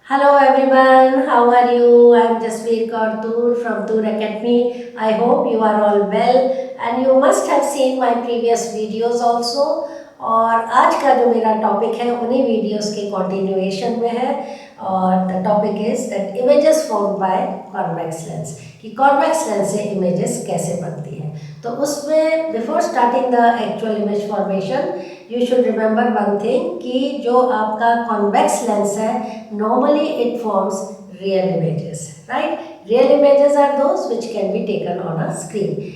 Hello everyone, how are you? I am Jasveer Kaur Toor from Toor Academy. I hope you are all well and you must have seen my previous videos also. और आज का जो मेरा topic है उन्हीं videos के continuation में है और the topic is that images formed by convex lens कि कॉन्वेक्स लेंस से इमेजेस कैसे बनती है। तो उसमें before starting the actual image formation you should remember one thing कि जो आपका कॉन्वेक्स लेंस है normally it forms real images, right. Real images are those which can be taken on a screen.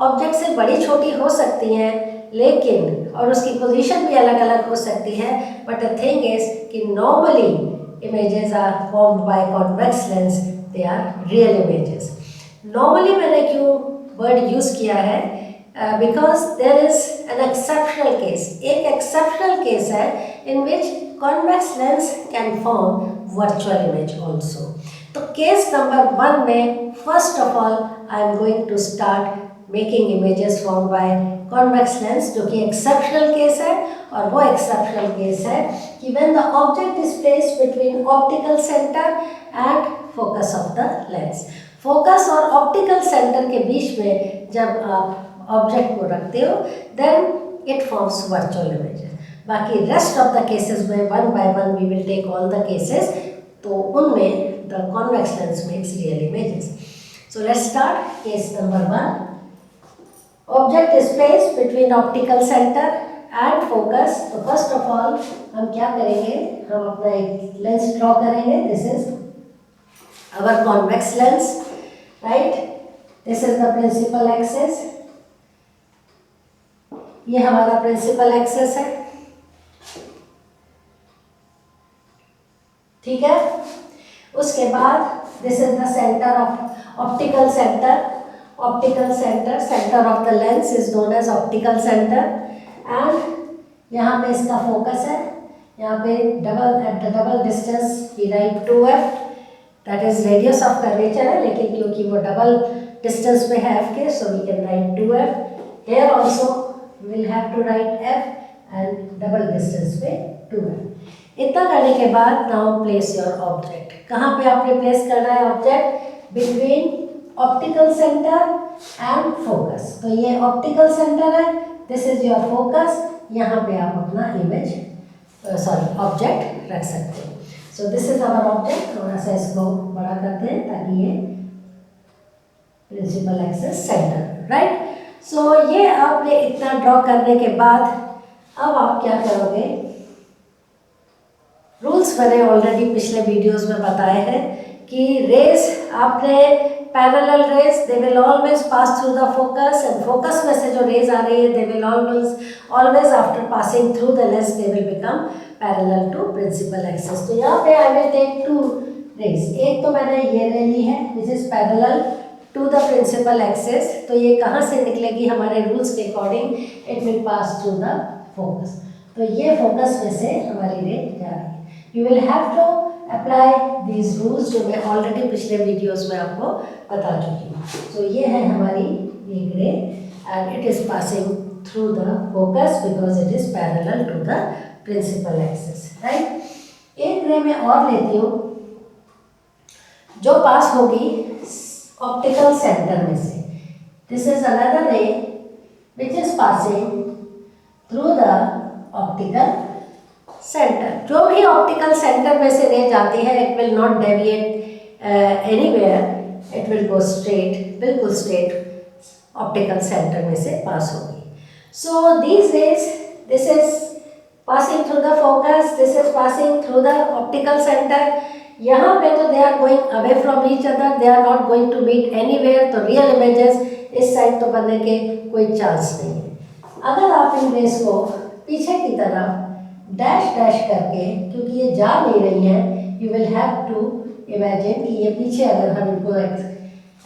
Object से बड़ी छोटी हो सकती हैं लेकिन और उसकी पोजीशन भी अलग अलग हो सकती है, बट द थिंग इज कि normally images are formed by convex lens, they are real images. Normally मैंने क्यों वर्ड यूज़ किया है because there is an exceptional case. एक एक्सेप्शनल केस है in which convex lens can form virtual image also. तो case number 1 में first of all I am going to start making images form by convex lens, जो कि exceptional case है। और वो exceptional case है कि when the object is placed between optical centre and focus of the lens. Focus और optical centre के बीच में जब आप ऑब्जेक्ट को रखते हो then it forms virtual images. बाकी रेस्ट ऑफ द केसेस में one by one we will take all the cases, तो उनमें the convex lens makes real images. So let's start case number 1। Object is placed between optical centre and focus. तो first of all हम क्या करेंगे, हम अपना एक lens draw करेंगे। This is our convex lens, right. This is the principal axis, ये हमारा प्रिंसिपल एक्सिस है, ठीक है। उसके बाद this is the centre of optical centre. Optical centre, centre of the lens is known as optical centre. And यहाँ पे इसका फोकस है, यहाँ पे double at the double distance we write 2f, that is radius of curvature है, लेकिन क्योंकि वो डबल डिस्टेंस में है f के, so we can write 2f। Here also will have to write f and double distance पे 2f। इतना करने के बाद नाउ प्लेस योर ऑब्जेक्ट। कहाँ पे आपने प्लेस करना है object? Between optical centre and focus. तो ये ऑप्टिकल सेंटर है, दिस इज योर फोकस। यहाँ पे आप अपना इमेज ऑब्जेक्ट रख सकते हो। So this is our object. थोड़ा सा इसको बड़ा करते हैं ताकि ये principal axis centre, right. So ये आपने इतना ड्रॉ करने के बाद अब आप क्या करोगे, रूल्स मैंने ऑलरेडी पिछले वीडियोस में बताए हैं कि रेज आपने parallel rays they will always pass through the focus, and focus में से जो रेज आ रही है they will always after passing through the lens they will become parallel to principal axis. तो यहाँ पे आई विल टेक 2 रेज। एक तो मैंने ये ले ली है which is parallel to the principal axis. तो ये कहाँ से निकलेगी? हमारे रूल्स के according it will pass through the focus. तो ये फोकस में से हमारी रे जा रही है। You will have to apply these rules जो मैं ऑलरेडी पिछले वीडियोस में आपको बता चुकी हूँ। सो ये है हमारी ये ray and it is passing through the focus because it is parallel to the principal axis, right. एक रे में और लेती हूँ जो पास होगी ऑप्टिकल सेंटर में से। This is another ray which is passing through the optical centre. जो भी ऑप्टिकल सेंटर में से रे जाती है it will not deviate anywhere, it will go straight, बिल्कुल स्ट्रेट ऑप्टिकल सेंटर में से पास होगी। So these rays, this is passing through the focus, this is passing through the optical centre. यहाँ पे तो they are going away from each other, they are not going to meet anywhere. तो real images इस side तो बनने के कोई chance नहीं है। अगर आप इन रेस को पीछे की तरफ डैश डैश करके, क्योंकि ये जा नहीं रही है, you will have to imagine कि ये पीछे अगर हम इनको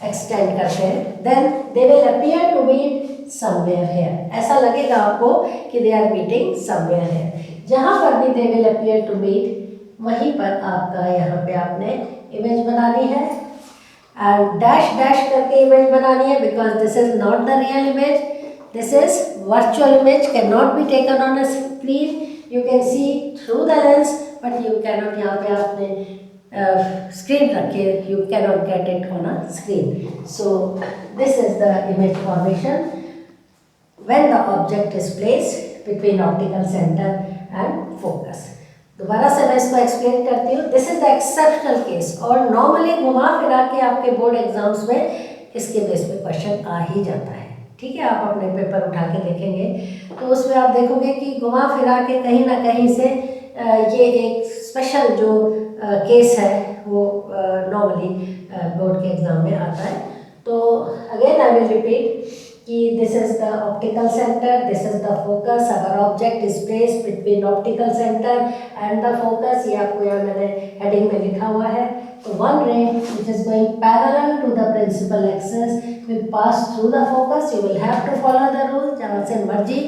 एक्सटेंड करते हैं then they will appear to meet somewhere here. ऐसा लगेगा आपको कि they are meeting somewhere here. जहाँ पर भी they will appear to meet वहीं पर आपका यहाँ पे आपने इमेज बनानी है एंड डैश डैश करके इमेज बनानी है because this is not the real image, this is virtual image, can not be taken on a screen. You can see through the lens, but you cannot, यहाँ पे आपने screen रखिए, you cannot get it on a screen. So this is the image formation when the object is placed between optical center and focus. दोबारा से मैं इसको explain करती हूँ. This is the exceptional case, और नॉर्मली घुमा फिरा के आपके बोर्ड एग्जाम्स में इसके बेस पे क्वेश्चन आ ही जाता है. ठीक है, आप अपने पेपर उठा के देखेंगे तो उसमें आप देखोगे कि घुमा फिरा के कहीं ना कहीं से ये एक स्पेशल जो केस है वो नॉर्मली बोर्ड के एग्जाम में आता है. तो अगेन आई विल रिपीट कि this is the optical centre, this is the focus. अगर object is placed between optical centre and the focus, ये आपको यहाँ मैंने हेडिंग में लिखा हुआ है. तो one ray which is going parallel to the principal axis will pass through the focus. You will have to follow the rule. जहाँ से मर्जी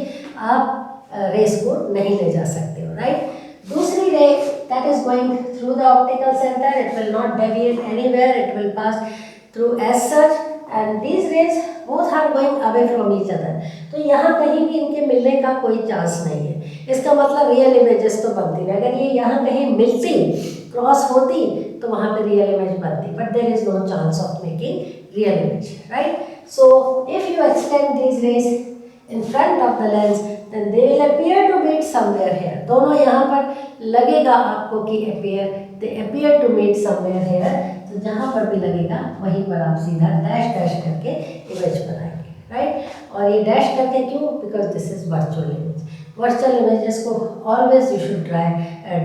आप रेस को नहीं ले जा सकते हो, राइट. दूसरी रे that is going through the optical center, it will not deviate anywhere, it will pass through as such, and these rays both are going away from each other. तो यहाँ कहीं भी इनके मिलने का कोई चांस नहीं है. इसका मतलब रियल इमेजेस तो बनती है. अगर ये यहाँ कहीं मिलती, क्रॉस होती, तो वहाँ पे रियल इमेज बनती, but there is no chance of making real image, right. So if you extend these rays in front of the lens, then they will appear to meet somewhere here. दोनों यहाँ पर लगेगा आपको कि they appear to meet somewhere here. तो जहाँ पर भी लगेगा वहीं पर आप सीधा डैश डैश करके इमेज बनाएंगे, राइट. और ये डैश करके क्यों? Because this is virtual image. Virtual images को always you should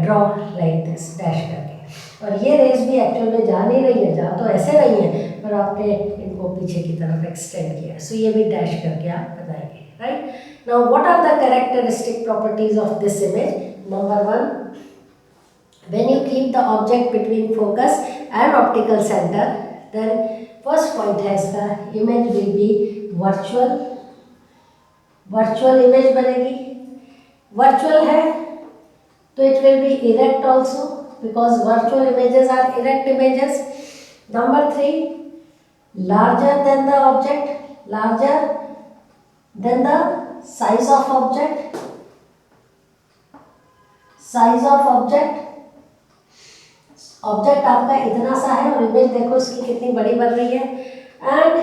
draw like this, dash करके. और ये रेज भी एक्चुअल में जा नहीं रही है, जा तो ऐसे रही है, पर आपने इनको पीछे की तरफ एक्सटेंड किया. सो ये भी डैश करके आप बताएंगे, right. Now what are the characteristic properties of this image? Number one, when you keep the object between focus and optical center, then first point है इसका, image will be virtual. virtual image बनेगी. virtual है तो it will be erect also, because virtual images are erect images. Number three, larger than the object, larger then the size of object, size of object, object आपका इतना सा है और image देखो इसकी कितनी बड़ी बन रही है. एंड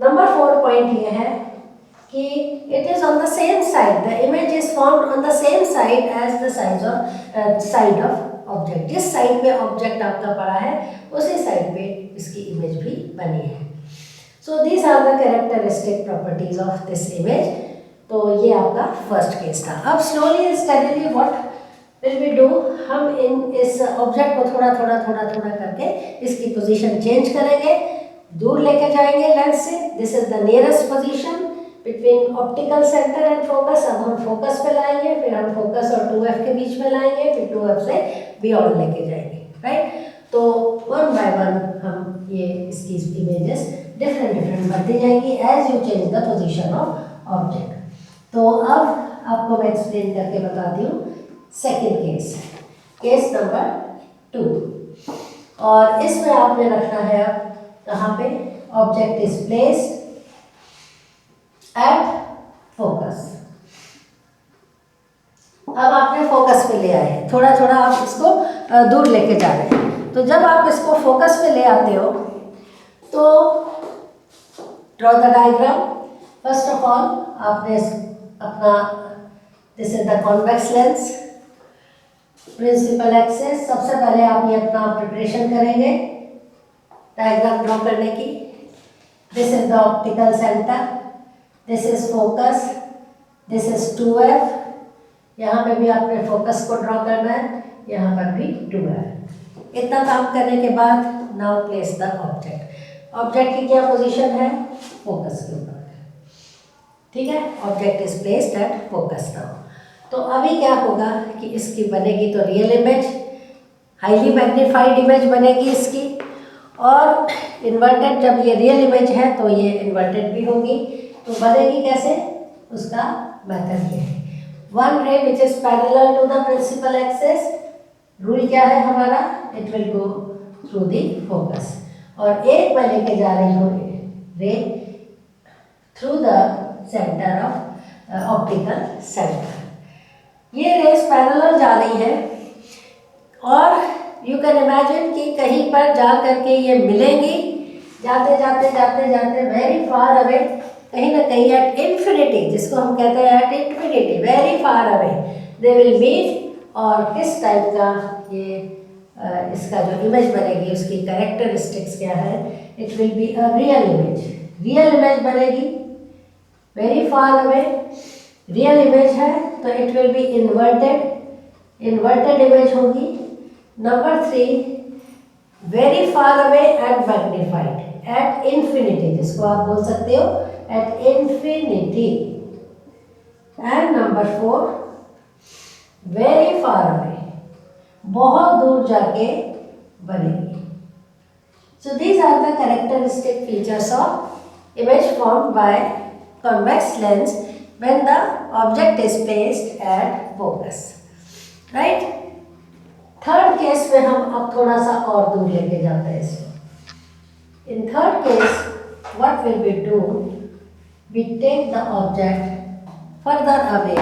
नंबर 4 पॉइंट ये है कि it is on the same side, the image is formed on the same side as the side of object. जिस साइड पे ऑब्जेक्ट आपका पड़ा है उसी साइड पे इसकी इमेज भी बनी है. So these are the characteristic properties of this image. तो ये आपका फर्स्ट केस था. अब slowly and steadily what will we do? हम इस ऑब्जेक्ट को थोड़ा थोड़ा करके इसकी पोजीशन चेंज करेंगे, दूर लेके जाएंगे लेंस से. This is the nearest position between optical centre and focus. अब हम फोकस पे लाएंगे, फिर हम फोकस और 2f के बीच में लाएंगे, फिर 2f से बियॉन्ड लेके जाएंगे, राइट. तो वन बाय वन हम ये इसकी इमेजेस डिफरेंट बनती जाएंगी as you change the position of object. तो अब आपको मैं एक्सप्लेन करके बताती हूँ सेकेंड केस, केस नंबर 2. और इसमें आपने रखना है अब कहाँ पे, object is placed at focus. अब आपने फोकस पे ले आए, थोड़ा आप इसको दूर लेके जा रहे हैं. तो जब आप इसको फोकस पे ले आते हो तो draw the diagram. First of all आपने अपना, this is the convex lens, principal axis. सबसे पहले आप ये अपना प्रिपरेशन करेंगे डायग्राम ड्रॉ करने की. This is the optical centre, this is focus, this is 2f. यहाँ पे भी आपने फोकस को ड्रॉ करना है, यहाँ पर भी 2f. इतना काम करने के बाद now place the object. Object की क्या पोजीशन है, फोकस के ऊपर, ठीक है. Object is placed at focus now. तो अभी क्या होगा कि इसकी बनेगी तो real image, highly magnified image बनेगी इसकी. और इन्वर्टेड, जब ये रियल इमेज है तो ये इन्वर्टेड भी होगी. तो बनेगी कैसे, उसका मेथड ये है. One ray which is parallel to the principal axis. Rule क्या है हमारा, it will go through the focus. और एक मैं लेके जा रही हूँ ray through the centre of optical centre. ये रेस पैरेलल जा रही है और यू कैन इमेजिन कि कहीं पर जा करके ये मिलेंगी, जाते जाते जाते जाते वेरी फार अवे, कहीं ना कहीं एट इन्फिनिटी, जिसको हम कहते हैं at infinity, very far away they will meet. और किस टाइप का ये इसका जो इमेज बनेगी, उसकी कैरेक्टरिस्टिक्स क्या है, it will be a real image. Real image बनेगी, very far away real image है तो it will be inverted, inverted image होगी। Number 3, very far away and magnified at infinity, जिसको आप बोल सकते हो at infinity. And number 4, very far away, बहुत दूर जाके बनेगी। So these are the characteristic features of image formed by convex lens when the object is placed at focus, right? Third case में हम अब थोड़ा सा और दूर लेके जाते हैं इसको। In third case what will we do? We take the object further away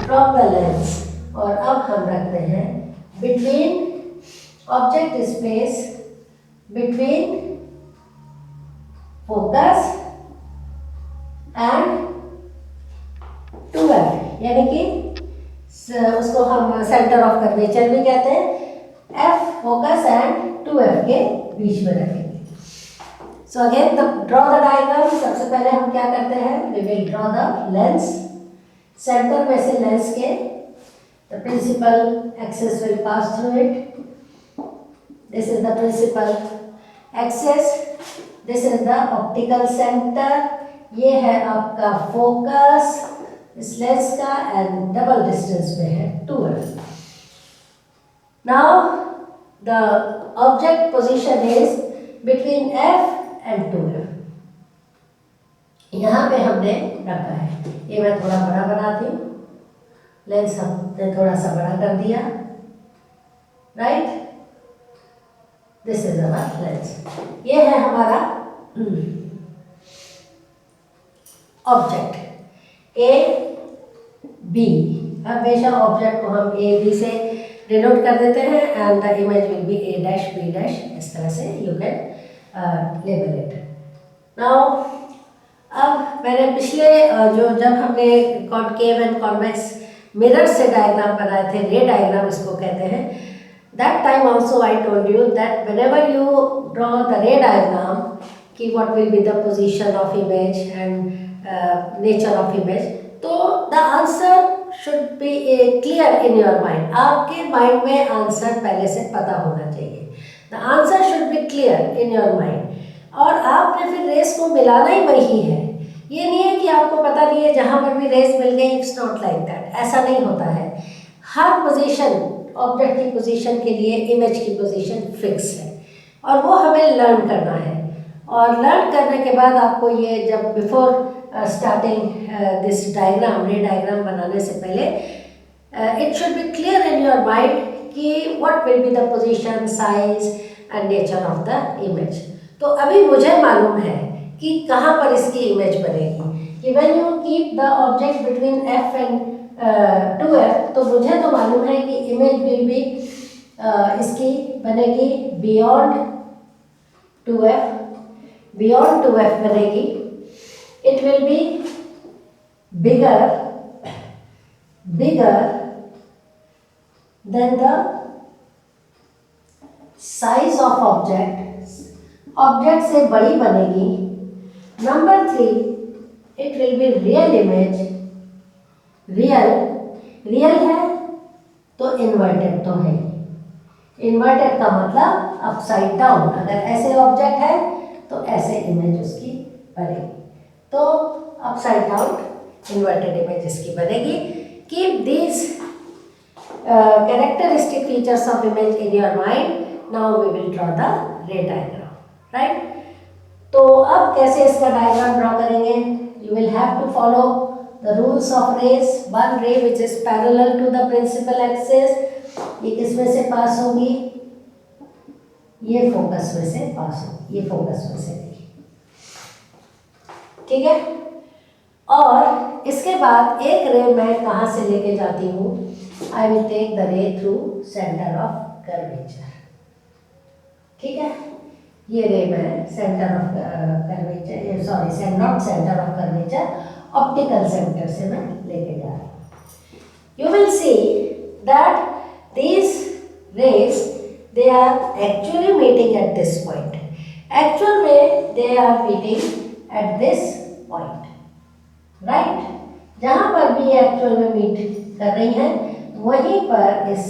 from the lens, और अब हम रखते हैं between, object is placed between focus and 2f, यानी कि उसको हम सेंटर ऑफ कर्वेचर भी कहते हैं। f फोकस एंड 2f के बीच में रखेंगे। So again draw the diagram. सबसे पहले हम क्या करते हैं, we will draw the lens. Centre में से लेंस के the principal axis will pass through it. This is the principal axis, this is the optical centre, ये है आपका फोकस इस लेंस का, एंड डबल डिस्टेंस में है 2f। Now the object position is between f and 2f। यहाँ पे हमने रखा है, ये मैं थोड़ा बड़ा बनाती हूँ, लेंस हमने थोड़ा सा बड़ा कर दिया, right. This is our lens, ये है हमारा ऑब्जेक्ट ए बी। हमेशा ऑब्जेक्ट को हम ए बी से डिनोट कर देते हैं, and the image will be A dash B dash, इस तरह से you can label it. Now अब मैंने पिछले जब हमने कॉनकेव एंड कॉन्वेक्स मिरर से डायग्राम बनाए थे, रे डायग्राम इसको कहते हैं, that time also I told you that whenever you draw the ray diagram कि what will be the position of image and nature of image, तो the answer should be clear in your mind. आपके mind में answer पहले से पता होना चाहिए। The answer should be clear in your mind, और आपने फिर रेस को मिलाना ही वही है। ये नहीं है कि आपको पता नहीं है, जहाँ पर भी रेस मिल गई, इट्स नॉट लाइक दैट, ऐसा नहीं होता है। हर पोजीशन, ऑब्जेक्ट की पोजीशन के लिए इमेज की पोजीशन फिक्स है, और वो हमें लर्न करना है। और लर्न करने के बाद आपको ये, जब before starting this diagram, ray diagram बनाने से पहले, it should be clear in your mind कि what will be the position, size and nature of the image. तो अभी मुझे मालूम है कि कहाँ पर इसकी इमेज बनेगी, कि when you keep the object between f and 2f, तो मुझे तो मालूम है कि इमेज विल बी इसकी बनेगी बियॉन्ड 2f, बियॉन्ड 2f बनेगी। It will be bigger than the size of object, object से बड़ी बनेगी। Number 3, it will be real image, real है तो इन्वर्टेड तो है। इन्वर्टेड का मतलब अपसाइड डाउन, अगर ऐसे ऑब्जेक्ट है तो ऐसे इमेज उसकी बनेगी, तो अपसाइड डाउन इन्वर्टेड इमेज इसकी बनेगी। Keep these characteristic features of image in your mind. Now we will draw the ray diagram, right. तो अब कैसे इसका डायग्राम ड्रॉ करेंगे, you will have to follow the rules of rays. One ray which is parallel to the principal axis, ये किस में से pass होगी, ये फोकस में से पास होगी, ये फोकस में से, ठीक है। और इसके बाद एक रे मैं कहाँ से लेके जाती हूँ, I will take the ray through centre of curvature. ठीक है, ये रे मैं centre of curvature, sorry not centre of curvature, optical centre से मैं लेके जा रहा हूँ. You will see that these rays, they are actually meeting at this point. Actual में they are meeting at this point, right? जहाँ पर भी एक्चुअल में मीट कर रही हैं वहीं पर इस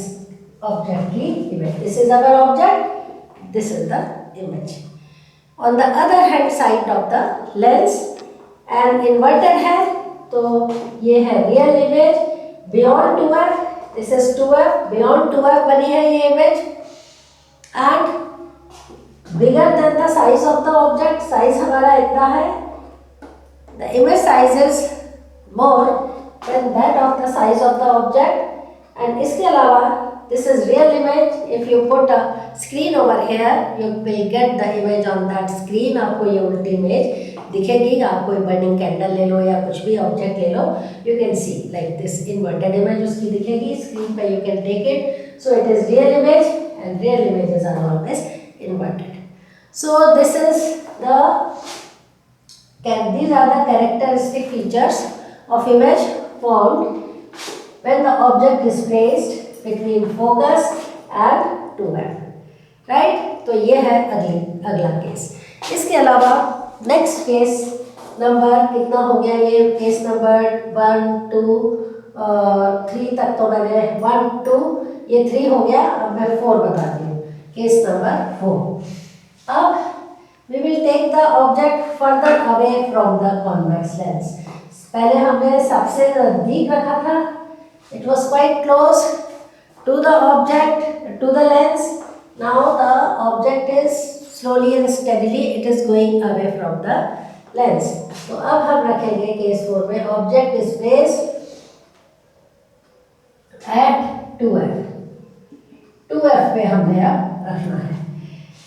ऑब्जेक्ट की image. This is our object, this is the image. On the other hand side of the lens and inverted है, तो ये है real image. Beyond 2f, this is 2f, beyond 2f बनी है ये image. And bigger than the size of the object, size हमारा इतना है. The image size is more than that of the size of the object. And इसके अलावा this is real image. If you put a screen over here, you will get the image on that screen. आपको ये उल्टी image दिखेगी. आप कोई burning candle ले लो या कुछ भी ऑब्जेक्ट ले लो, you can see like this inverted image उसकी दिखेगी स्क्रीन पे. You can take it. So it is real image, and real images are always inverted. So this is the these are the characteristic features of image formed when the object is placed between focus and 2f, right? तो ये है अगला case. इसके अलावा next case number कितना हो गया? ये केस नंबर 1 2 3 तक तो मैंने 1 2 ये 3 हो गया. अब मैं 4 बताती हूँ. Case number 4. अब we will take the object further away from the convex lens. पहले हमने सबसे नजदीक रखा था. It was quite close to the object, to the lens. Now the object is slowly and steadily it is going away from the lens. तो अब हम रखेंगे केस 4 में object is placed at 2f. 2f पे हमने अब रखना है.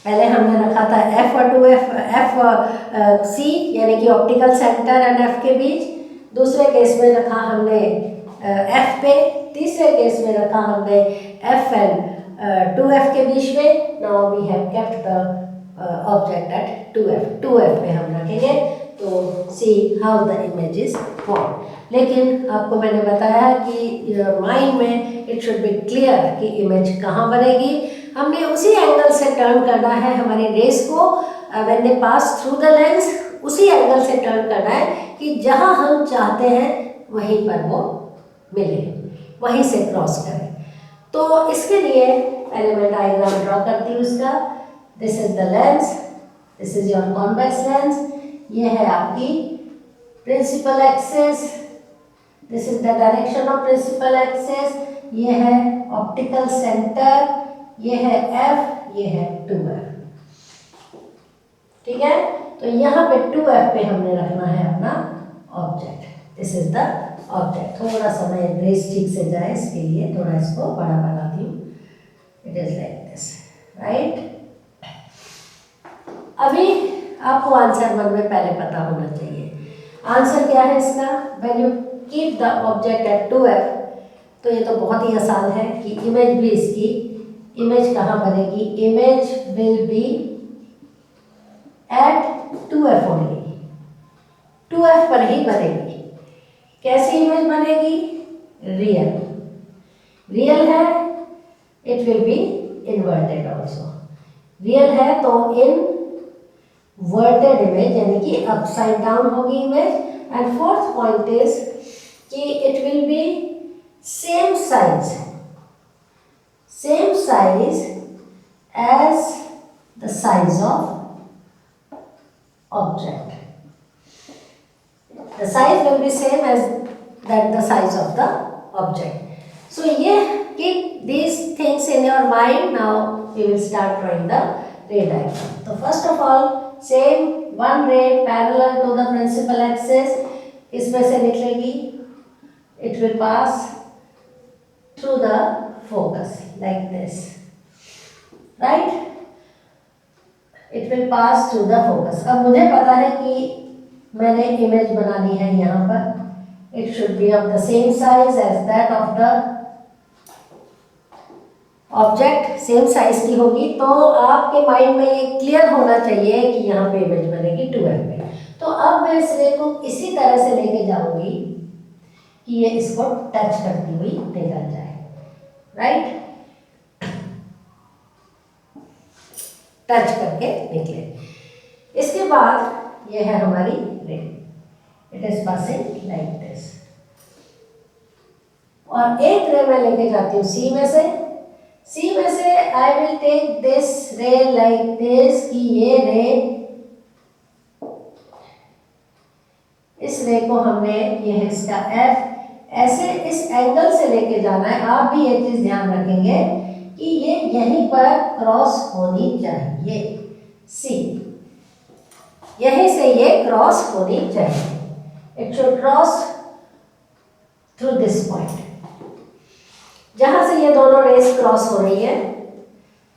पहले हमने रखा था f और 2f, f c यानी कि ऑप्टिकल सेंटर एंड f के बीच. दूसरे केस में रखा हमने f पे. तीसरे केस में रखा हमने f एंड 2f के बीच में. Now we have kept the object at 2f. 2f पे हम रखेंगे. तो see how the image is form. लेकिन आपको मैंने बताया कि माइंड में इट शुड बी क्लियर कि इमेज कहाँ बनेगी. हमने उसी एंगल से टर्न करना है हमारी रेस को. When they pass through the lens, उसी एंगल से टर्न करना है कि जहाँ हम चाहते हैं वहीं पर वो मिले, वहीं से क्रॉस करें. तो इसके लिए पहले मैं डायग्राम ड्रॉ करती हूँ इसका. This is the lens, this is your convex lens. ये है आपकी principal axis, this is the direction of principal axis. ये है ऑप्टिकल सेंटर, ये है f, ये है 2f. ठीक है. तो यहाँ पे 2f पे हमने रखना है अपना object. This is the object. थोड़ा सा मैं रेस ठीक से जाए इसके लिए थोड़ा इसको बड़ा बनाती हूँ. It is like this, right. अभी आपको आंसर मन में पहले पता होना चाहिए. आंसर क्या है इसका? When you keep the object at 2f, तो ये तो बहुत ही आसान है कि इमेज भी इसकी इमेज कहाँ बनेगी? Image will be at 2f only. 2f पर ही बनेगी. कैसी इमेज बनेगी? रियल. रियल है, it will be inverted also. Real है तो इनवर्टेड इमेज यानी कि अपसाइड डाउन होगी image. And fourth point is कि it will be same size as the size of object. The size will be same as that the size of the object. So keep these things in your mind. Now we will start drawing the ray diagram. So first of all, same one ray parallel to the principal axis. इसमें से निकलेगी. It will pass through the focus like this, right? It will pass through the focus. अब मुझे पता है कि मैंने image बनानी है यहाँ पर. It should be of the same size as that of the object same size की होगी, तो आपके माइंड में ये क्लियर होना चाहिए कि यहाँ पे इमेज बनेगी 2f पे। तो अब मैं इस रे को इसी तरह से लेके जाऊंगी कि ये इसको टच करती हुई निकल जाए, राइट, टच करके निकले। इसके बाद ये है हमारी रे, it is passing like this. और एक रे मैं लेके जाती हूँ सी में से, सी में से आई विल टेक दिस रे लाइक दिस, कि ये रे, इस रे को हमने, ये है इसका एफ, ऐसे इस एंगल से लेके जाना है। आप भी ये चीज ध्यान रखेंगे कि ये यहीं पर क्रॉस होनी चाहिए, सी, यहीं से ये क्रॉस होनी चाहिए। It should cross through this point. जहां से ये दोनों रेस क्रॉस हो रही है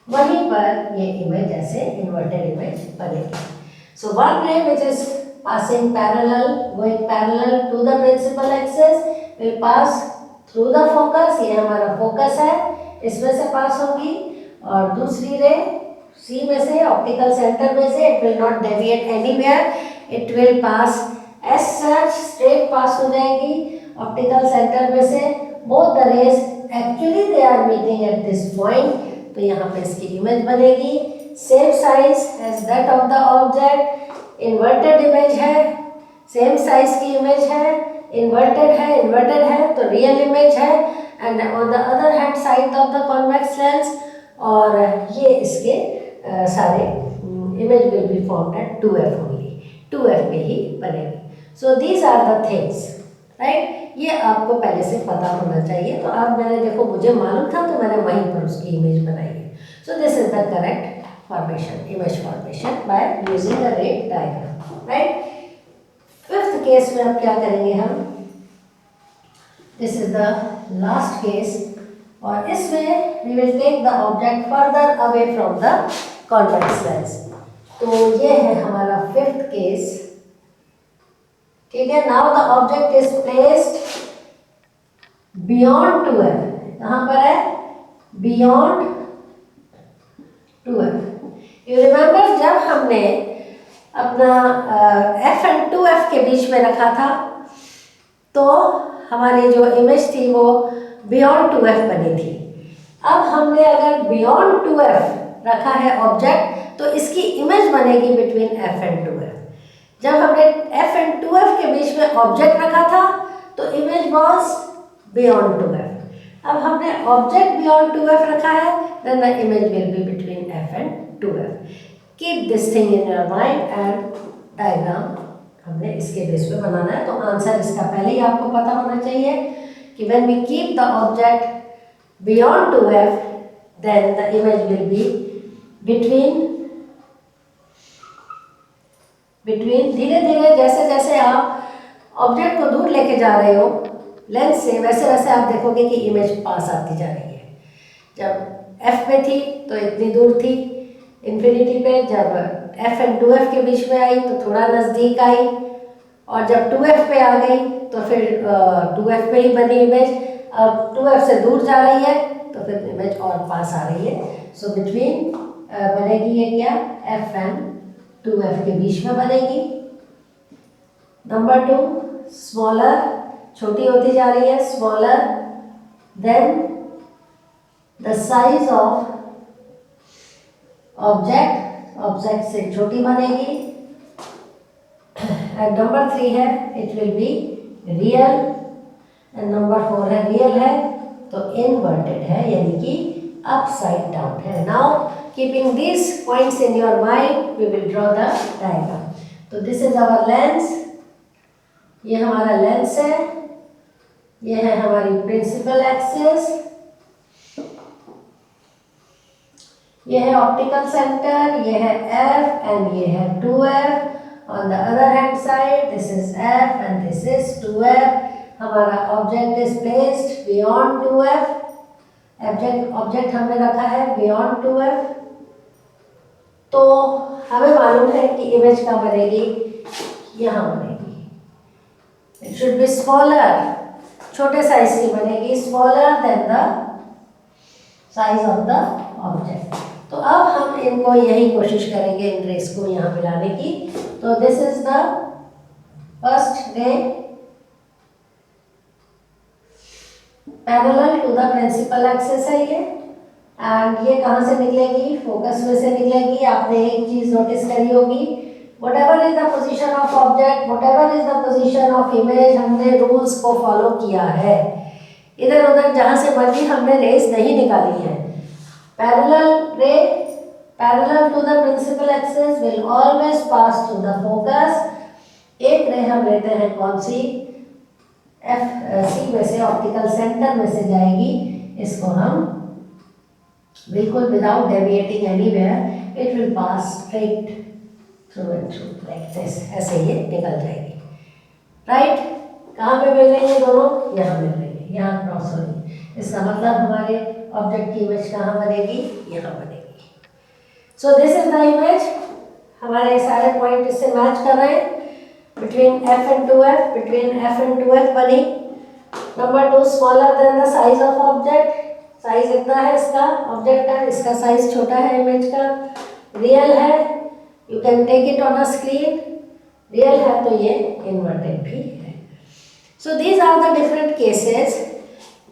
वहीं पर ये इमेज ऐसे इन्वर्टेड इमेज बनेगी। So one ray which is passing parallel, going parallel to the principal axis, will pass through the focus, ये हमारा फोकस है, इसमें से पास होगी। और दूसरी रे सी में से, ऑप्टिकल सेंटर में से, it will not deviate anywhere, it will pass as such, straight पास हो जाएगी ऑप्टिकल सेंटर में से। both the rays actually they are meeting at this point, तो यहाँ पे इसकी इमेज बनेगी same size as that of the object. Inverted image है, सेम साइज की इमेज है, इन्वर्टेड है तो रियल इमेज है, and on the other hand side of the convex lens. और ये इसके सारे image will be formed at 2f only, 2f पे ही बनेगी। So these are the things, right, ये आपको पहले से पता होना चाहिए। तो अब मैंने, देखो मुझे मालूम था तो मैंने वहीं पर उसकी इमेज बनाई है। सो this is the correct formation, image formation by using a ray diagram, right? Fifth case में अब क्या करेंगे हम, this is the last case, और इसमें we will take the object further away from the convex lens। तो ये है हमारा फिफ्थ केस, ठीक है। Now the object is placed beyond 2f, कहाँ पर है, बियॉन्ड 2f। यू रिमेंबर जब हमने अपना f एंड 2f के बीच में रखा था तो हमारी जो इमेज थी वो बियॉन्ड 2f बनी थी। अब हमने अगर बियॉन्ड 2f रखा है ऑब्जेक्ट तो इसकी इमेज बनेगी बिटवीन f एंड 2f। जब हमने f एंड 2f के बीच में ऑब्जेक्ट रखा था तो इमेज वॉज बियॉन्ड 2f। अब हमने ऑब्जेक्ट बियॉन्ड 2f रखा है, then the image will be between f and 2f। Keep this thing in your mind and diagram हमने इसके बेस पे बनाना है। तो आंसर इसका पहले ही आपको पता होना चाहिए कि when we keep the object beyond 2f then the image will be between. धीरे धीरे जैसे जैसे आप ऑब्जेक्ट को दूर लेके जा रहे हो लेंस से, वैसे वैसे आप देखोगे कि इमेज पास आती जा रही है। जब f पे थी तो इतनी दूर थी इन्फिनिटी पे, जब f एंड 2f के बीच में आई तो थोड़ा नज़दीक आई, और जब 2f पे आ गई तो फिर 2f पे ही बनी इमेज। अब 2f से दूर जा रही है तो फिर इमेज और पास आ रही है। सो बिटवीन बनेगी ये क्या, f एंड 2f के बीच में बनेगी। नंबर 2, स्मॉलर, छोटी होती जा रही है, smaller than the size of object से छोटी बनेगी। एंड नंबर 3 है it will be real, and number 4 है रियल है तो इनवर्टेड है, यानी कि अपसाइड डाउन है। Now keeping this points in your mind we will draw the diagram. तो दिस इज आवर लेंस, ये हमारा लेंस है, ये है हमारी प्रिंसिपल एक्सिस, ये है ऑप्टिकल सेंटर, ये है f एंड ये है 2f। On the other hand side this is f and this is 2f। हमारा object is placed beyond 2f, object हमने रखा है बियॉन्ड 2f। तो हमें मालूम है कि इमेज कहाँ बनेगी, यहाँ बनेगी। इट शुड बी स्मॉलर, छोटे साइज की बनेगी, smaller than the size of the object. तो अब हम इनको यही कोशिश करेंगे इन रेस को यहाँ मिलाने की। तो this is the first ray parallel to the principal axis है ये, एंड ये कहाँ से निकलेगी? फोकस में से निकलेगी। आपने एक चीज नोटिस करी होगी, whatever is the position of object, whatever is the position of image, हमने रूल्स को फॉलो किया है। इधर उधर जहाँ से मर्जी हमने रेस नहीं निकाली है। Parallel ray parallel to the principal axis will always pass through the focus. एक रे हम लेते हैं कौन सी? सी में से, ऑप्टिकल सेंटर में से जाएगी। इसको हम बिल्कुल without deviating anywhere, it will pass straight through and through like this, ऐसे ये निकल जाएगी। राइट? कहाँ पे मिल रही है दोनों? यहाँ मिल रही है, यहाँ क्रॉस हो रही है। इसका मतलब हमारे ऑब्जेक्ट की इमेज कहाँ बनेगी? यहाँ बनेगी। सो दिस इज द इमेज। हमारे सारे पॉइंट इससे मैच कर रहे हैं। Between f and 2f, between f and 2f बनी। Number 2 smaller than the size of object. Size इतना है इसका ऑब्जेक्ट का, इसका साइज छोटा है इमेज का। रियल है, you can take it on a screen. Real है तो ये इन्वर्टेड भी है। So these are the different cases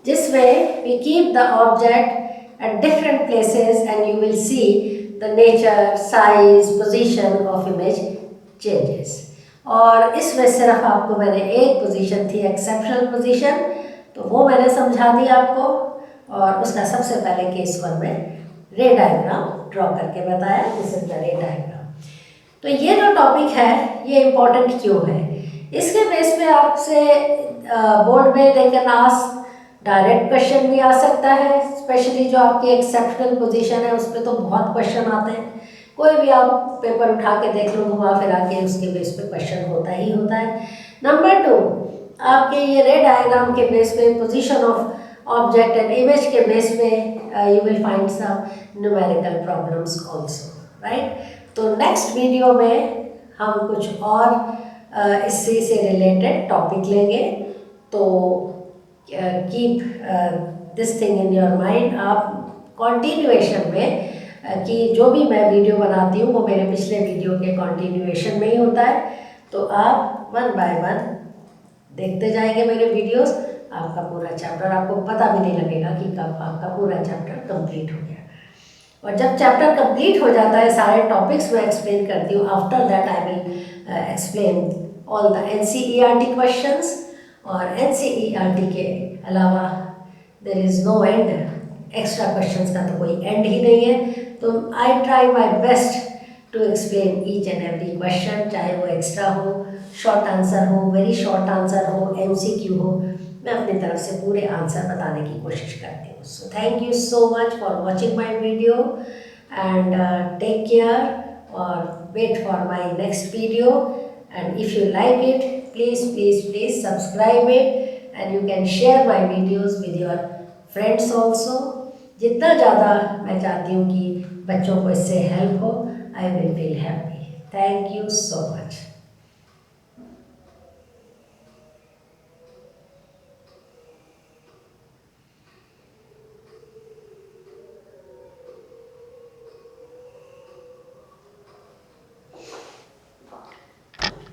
जिसमें we keep the object at different places and you will see the nature, size, position of image changes. और इसमें सिर्फ आपको मैंने एक पोजीशन थी एक्सेप्शनल पोजीशन, तो वो मैंने समझा दी आपको। और उसका सबसे पहले केस 1 में रे डायग्राम ड्रॉ करके बताया, this is the ray diagram. तो ये जो टॉपिक है ये इम्पोर्टेंट क्यों है? इसके बेस पे आपसे बोर्ड में they can ask, direct question भी आ सकता है। स्पेशली जो आपकी एक्सेप्शनल पोजीशन है उस पर तो बहुत क्वेश्चन आते हैं। कोई भी आप पेपर उठा के देख लो, घुमा फिरा के, उसके बेस पे क्वेश्चन होता ही होता है। नंबर 2, आपके ये रे डायग्राम के बेस पे position of object and image के बेस पे you will find some numerical problems also. Right? तो नेक्स्ट वीडियो में हम कुछ और इससे से रिलेटेड टॉपिक लेंगे। तो keep this thing in your mind. आप कॉन्टिन्यूएशन में कि जो भी मैं वीडियो बनाती हूँ वो मेरे पिछले वीडियो के कॉन्टिन्यूएशन में ही होता है। तो आप 1 बाय 1 देखते जाएंगे मेरे वीडियोस। आपका पूरा चैप्टर, आपको पता भी नहीं लगेगा कि कब आपका पूरा चैप्टर कंप्लीट हो गया। और जब चैप्टर कंप्लीट हो जाता है, सारे टॉपिक्स मैं एक्सप्लेन करती हूँ। After that I will explain all the NCERT questions. और NCERT के अलावा there is no end, extra questions का तो कोई एंड ही नहीं है। तो I try my best to explain each and every question, चाहे वो एक्स्ट्रा हो, शॉर्ट आंसर हो, वेरी शॉर्ट आंसर हो, MCQ हो, मैं अपनी तरफ से पूरे आंसर बताने की कोशिश करती हूँ। So thank you so much for watching my video and take care और wait for my next video. And if you like it, please subscribe it and you can share my videos with your friends also. जितना ज़्यादा मैं चाहती हूँ कि बच्चों को इससे हेल्प हो, I will feel happy. Thank you so much.